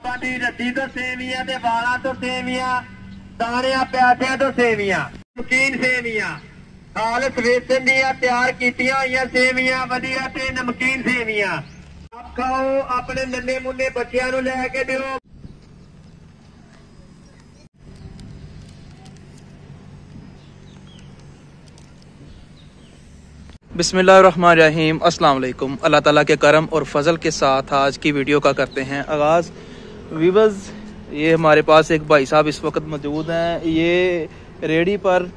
ਦੀ ਰੱਦੀ ਤੋਂ ਸੇਵੀਆਂ ਤੇ ਵਾਲਾਂ ਤੋਂ ਸੇਵੀਆਂ, ਦਾਣਿਆਂ ਪਿਆਜ਼ਿਆਂ ਤੋਂ ਸੇਵੀਆਂ, ਨਮਕੀਨ ਸੇਵੀਆਂ, ਖਾਲਸ ਵੇਸਣ ਦੀਆਂ ਤਿਆਰ ਕੀਤੀਆਂ ਹੋਈਆਂ ਸੇਵੀਆਂ, ਵਧੀਆ ਤੇ ਨਮਕੀਨ ਸੇਵੀਆਂ। ਆਪ ਖਾਓ, ਆਪਣੇ ਨੰਨੇ ਮੁੰਨੇ ਬੱਚਿਆਂ ਨੂੰ ਲੈ ਕੇ ਦਿਓ। बिस्मिल्लाहिर्रहमानिर्रहीम, अस्सलाम वालेकुम। अल्लाह ताला के करम और फजल के साथ आज की वीडियो का करते हैं आगाज़। वीवर्स, ये हमारे पास एक भाई साहब इस वक्त मौजूद हैं। ये रेडी पर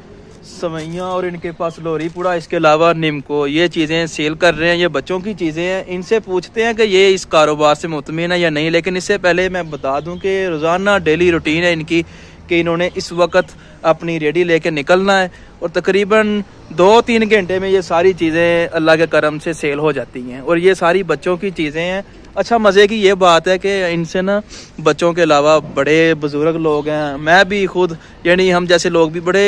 सवैयाँ और इनके पास लोरी पूड़ा, इसके अलावा निम्को, ये चीज़ें सेल कर रहे हैं। ये बच्चों की चीज़ें हैं। इनसे पूछते हैं कि ये इस कारोबार से मुतमिन है या नहीं। लेकिन इससे पहले मैं बता दूं कि रोज़ाना डेली रूटीन है इनकी कि इन्होंने इस वक्त अपनी रेडी लेके निकलना है और तकरीबन 2-3 घंटे में ये सारी चीज़ें अल्लाह के करम से सेल हो जाती हैं। और ये सारी बच्चों की चीज़ें हैं। अच्छा, मज़े की ये बात है कि इनसे ना बच्चों के अलावा बड़े बुज़ुर्ग लोग हैं, मैं भी खुद, यानी हम जैसे लोग भी बड़े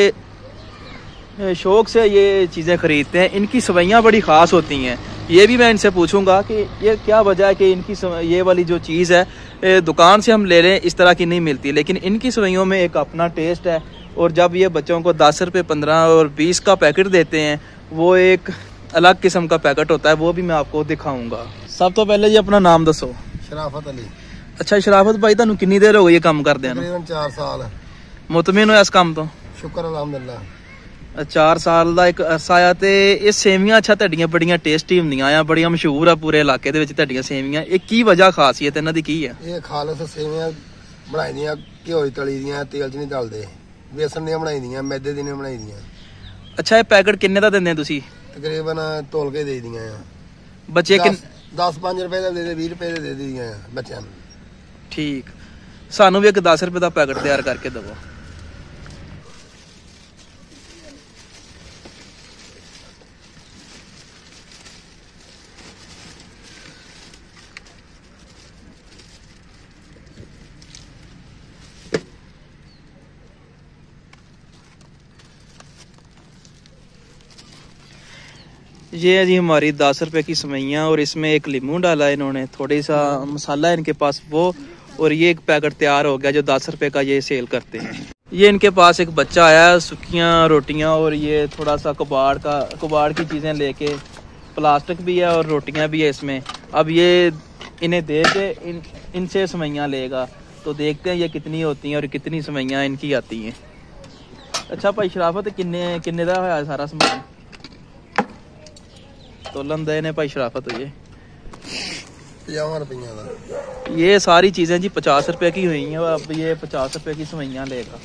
शौक़ से ये चीज़ें ख़रीदते हैं। इनकी सवैयाँ बड़ी ख़ास होती हैं। ये भी मैं इनसे पूछूंगा कि ये क्या वजह है कि इनकी ये वाली जो चीज़ है दुकान से हम ले लें इस तरह की नहीं मिलती, लेकिन इनकी सवैयों में एक अपना टेस्ट है। और जब ये बच्चों को 10 रुपये, 15 और 20 का पैकेट देते हैं, वो एक अलग किस्म का पैकेट होता है। वो भी मैं आपको दिखाऊंगा। सब तो पहले जी अपना नाम दसो। शराफत अली। अच्छा शराफत भाई, तुहानू कितनी देर हो गई ये काम करदे हैं? तकरीबन 4 साल। मुतमिन हो इस काम तो? शुक्र अल्हम्दुलिल्लाह। 4 साल का एक अरसा आया। तो ये सेवियां अच्छा ਤੁਹਾਡੀਆਂ ਬੜੀਆਂ टेस्टी ਹੁੰਦੀਆਂ ਆ, ਬੜੀਆਂ ਮਸ਼ਹੂਰ ਆ ਪੂਰੇ ਇਲਾਕੇ ਦੇ ਵਿੱਚ ਤੁਹਾਡੀਆਂ ਸੇਵੀਆਂ। ਇਹ ਕੀ ਵਜ੍ਹਾ ਖਾਸੀਅਤ ਇਹਨਾਂ ਦੀ ਕੀ ਹੈ? ਇਹ ਖਾਲਸ ਸੇਵੀਆਂ ਬਣਾਈਆਂ ਘਿਓ ਦੀ ਤਲੀ ਦੀਆਂ, ਤੇਲ 'ਚ ਨਹੀਂ ਤਲਦੇ, ਬੇਸਣ ਦੀਆਂ ਬਣਾਈਆਂ, ਮੈਦੇ ਦੀਆਂ ਬਣਾਈਆਂ। ਅੱਛਾ, ਇਹ ਪੈਕਟ ਕਿੰਨੇ ਦਾ ਦਿੰਦੇ ਤੁਸੀਂ? ਤਕਰੀਬਨ ਤੋਲ ਕੇ ਦੇ ਦੀਆਂ ਆ। ਬੱਚੇ 10-5 ਰੁਪਏ ਦਾ ਦੇ 20 ਰੁਪਏ ਦੇ ਦੀਆਂ ਬੱਚਿਆਂ ਨੂੰ। ਠੀਕ, ਸਾਨੂੰ ਵੀ ਇੱਕ 10 ਰੁਪਏ ਦਾ ਪੈਕਟ ਤਿਆਰ ਕਰਕੇ ਦਿਵੋ। ये है जी हमारी 10 रुपए की सवैयाँ और इसमें एक लीमू डाला है इन्होंने, थोड़ी सा मसाला है इनके पास वो, और ये एक पैकेट तैयार हो गया जो 10 रुपए का ये सेल करते हैं। ये इनके पास एक बच्चा आया, सुखियाँ रोटियाँ और ये थोड़ा सा कबाड़ की चीज़ें लेके, प्लास्टिक भी है और रोटियाँ भी है इसमें। अब ये इन्हें दे के इनसे सवैयाँ लेगा, तो देखते हैं ये कितनी होती हैं और कितनी सवैयाँ इनकी आती हैं। अच्छा भाई शराफत, किन्ने दा होया सारा सामान? तोलन दे ने भाई शराफत हुई है 50 रुपये का। ये सारी चीज़ें जी 50 रुपए की हुई हैं। अब ये 50 रुपए की सवैयाँ लेगा।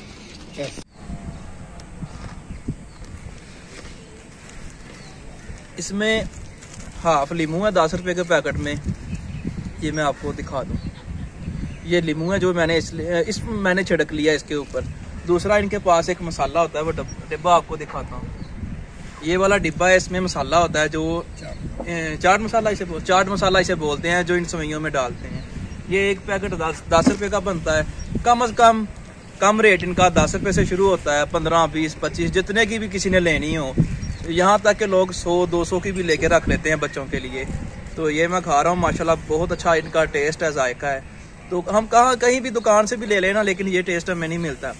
इसमें हाफ लीमू है 10 रुपए के पैकेट में। ये मैं आपको दिखा दूँ, ये लीमू है जो मैंने मैंने छिड़क लिया इसके ऊपर। दूसरा इनके पास एक मसाला होता है, वो डिब्बा आपको दिखाता हूँ। ये वाला डिब्बा है, इसमें मसाला होता है जो चाट मसाला इसे बोलते हैं, जो इन सवैयों में डालते हैं। ये एक पैकेट 10 रुपए का बनता है। कम से कम रेट इनका 10 रुपए से शुरू होता है, 15, 20, 25 जितने की भी किसी ने लेनी हो। यहाँ तक के लोग 100-200 की भी लेके रख लेते हैं बच्चों के लिए। तो ये मैं खा रहा हूँ, माशाल्लाह बहुत अच्छा इनका टेस्ट है, जायका है। तो हम कहीं भी दुकान से भी ले लेना, लेकिन ये टेस्ट हमें नहीं मिलता।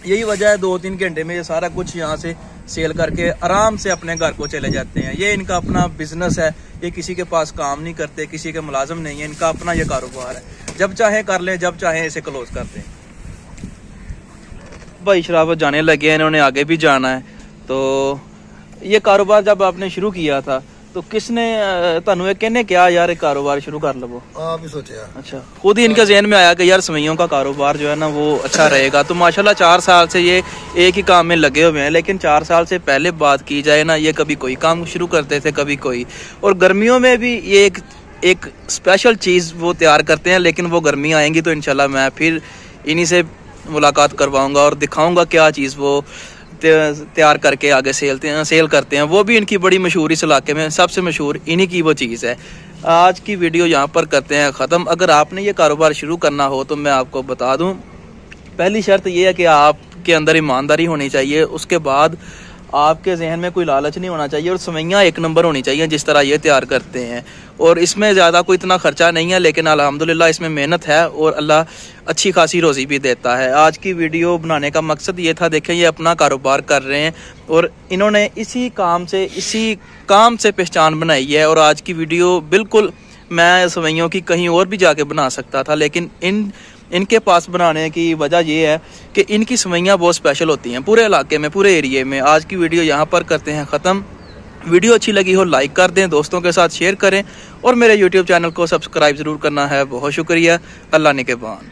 यही वजह है 2-3 घंटे में ये सारा कुछ यहाँ से सेल करके आराम से अपने घर को चले जाते हैं। ये इनका अपना बिजनेस है, ये किसी के पास काम नहीं करते, किसी के मुलाजिम नहीं है, इनका अपना ये कारोबार है। जब चाहे कर लें, जब चाहे इसे क्लोज कर दें। भाई शराफत जाने लगे हैं, इन्होंने आगे भी जाना है। तो ये कारोबार जब आपने शुरू किया था तो किसने तुहानू कहने क्या यार कारोबार शुरू कर लो? आप ही सोचा? अच्छा, खुद ही इनके ज़हन में आया कि यार सवैयों का कारोबार जो है ना वो अच्छा रहेगा। तो माशाल्लाह 4 साल से ये एक ही काम में लगे हुए हैं। लेकिन 4 साल से पहले बात की जाए ना, ये कभी कोई काम शुरू करते थे, कभी कोई। और गर्मियों में भी ये एक स्पेशल चीज़ वो तैयार करते हैं। लेकिन वो गर्मी आएंगी तो इंशाल्लाह मैं फिर इन्हीं से मुलाकात करवाऊँगा और दिखाऊँगा क्या चीज़ वो तैयार करके आगे सेल करते हैं। वो भी इनकी बड़ी मशहूर, इस इलाके में सबसे मशहूर इन्हीं की वो चीज़ है। आज की वीडियो यहाँ पर करते हैं ख़त्म। अगर आपने ये कारोबार शुरू करना हो तो मैं आपको बता दूँ, पहली शर्त ये है कि आपके अंदर ईमानदारी होनी चाहिए। उसके बाद आपके जहन में कोई लालच नहीं होना चाहिए और सवैयाँ एक नंबर होनी चाहिए जिस तरह ये तैयार करते हैं। और इसमें ज़्यादा कोई इतना ख़र्चा नहीं है, लेकिन अल्हम्दुलिल्लाह इसमें मेहनत है और अल्लाह अच्छी खासी रोज़ी भी देता है। आज की वीडियो बनाने का मकसद ये था, देखें ये अपना कारोबार कर रहे हैं और इन्होंने इसी काम से पहचान बनाई है। और आज की वीडियो बिल्कुल मैं सवैयों की कहीं और भी जाके बना सकता था, लेकिन इनके पास बनाने की वजह ये है कि इनकी सवैयाँ बहुत स्पेशल होती हैं पूरे इलाके में, पूरे एरिए में। आज की वीडियो यहाँ पर करते हैं ख़त्म। वीडियो अच्छी लगी हो लाइक कर दें, दोस्तों के साथ शेयर करें और मेरे यूट्यूब चैनल को सब्सक्राइब ज़रूर करना है। बहुत शुक्रिया। अल्लाह निगहबान।